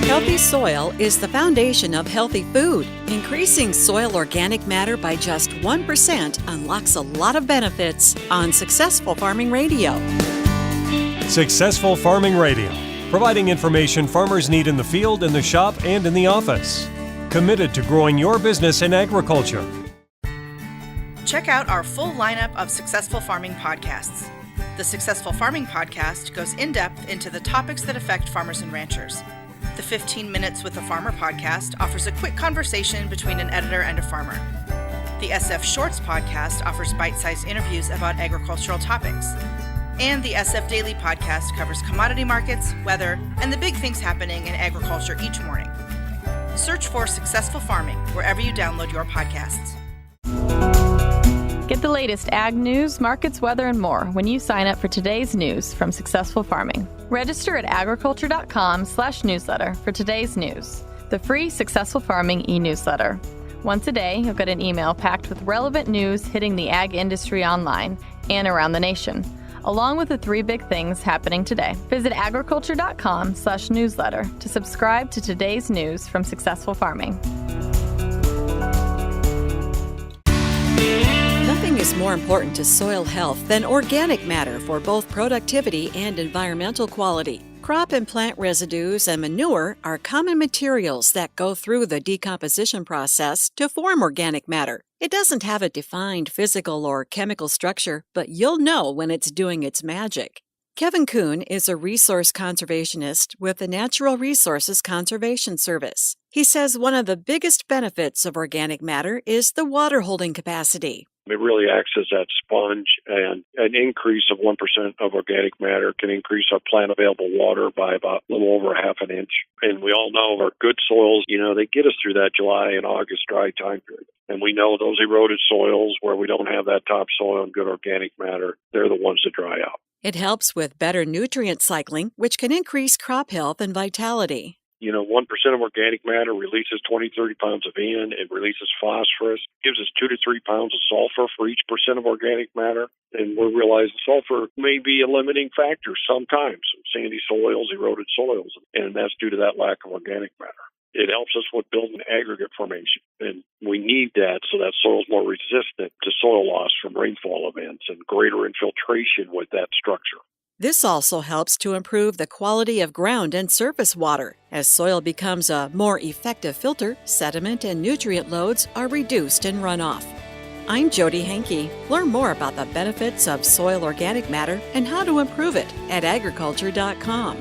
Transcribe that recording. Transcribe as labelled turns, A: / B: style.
A: Healthy soil is the foundation of healthy food. Increasing soil organic matter by just 1% unlocks a lot of benefits on Successful Farming Radio.
B: Successful Farming Radio, providing information farmers need in the field, in the shop, and in the office. Committed to growing your business in agriculture.
C: Check out our full lineup of Successful Farming podcasts. The Successful Farming podcast goes in-depth into the topics that affect farmers and ranchers. The 15 Minutes with a Farmer podcast offers a quick conversation between an editor and a farmer. The SF Shorts podcast offers bite-sized interviews about agricultural topics. And the SF Daily podcast covers commodity markets, weather, and the big things happening in agriculture each morning. Search for Successful Farming wherever you download your podcasts.
D: Get the latest ag news, markets, weather, and more when you sign up for today's news from Successful Farming. Register at agriculture.com/newsletter for today's news, the free Successful Farming e-newsletter. Once a day, you'll get an email packed with relevant news hitting the ag industry online and around the nation, along with the 3 big things happening today. Visit agriculture.com/newsletter to subscribe to today's news from Successful Farming.
A: Nothing is more important to soil health than organic matter for both productivity and environmental quality. Crop and plant residues and manure are common materials that go through the decomposition process to form organic matter. It doesn't have a defined physical or chemical structure, but you'll know when it's doing its magic. Kevin Kuhn is a resource conservationist with the Natural Resources Conservation Service. He says one of the biggest benefits of organic matter is the water holding capacity.
E: It really acts as that sponge, and an increase of 1% of organic matter can increase our plant available water by about a little over half an inch. And we all know our good soils, they get us through that July and August dry time period. And we know those eroded soils where we don't have that topsoil and good organic matter, they're the ones that dry out.
A: It helps with better nutrient cycling, which can increase crop health and vitality.
E: 1% of organic matter releases 20-30 pounds of N. It releases phosphorus, gives us 2 to 3 pounds of sulfur for each percent of organic matter. And we realize sulfur may be a limiting factor sometimes. Sandy soils, eroded soils, and that's due to that lack of organic matter. It helps us with building aggregate formation, and we need that so that soil is more resistant to soil loss from rainfall events and greater infiltration with that structure.
A: This also helps to improve the quality of ground and surface water. As soil becomes a more effective filter, sediment and nutrient loads are reduced in runoff. I'm Jody Henke. Learn more about the benefits of soil organic matter and how to improve it at agriculture.com.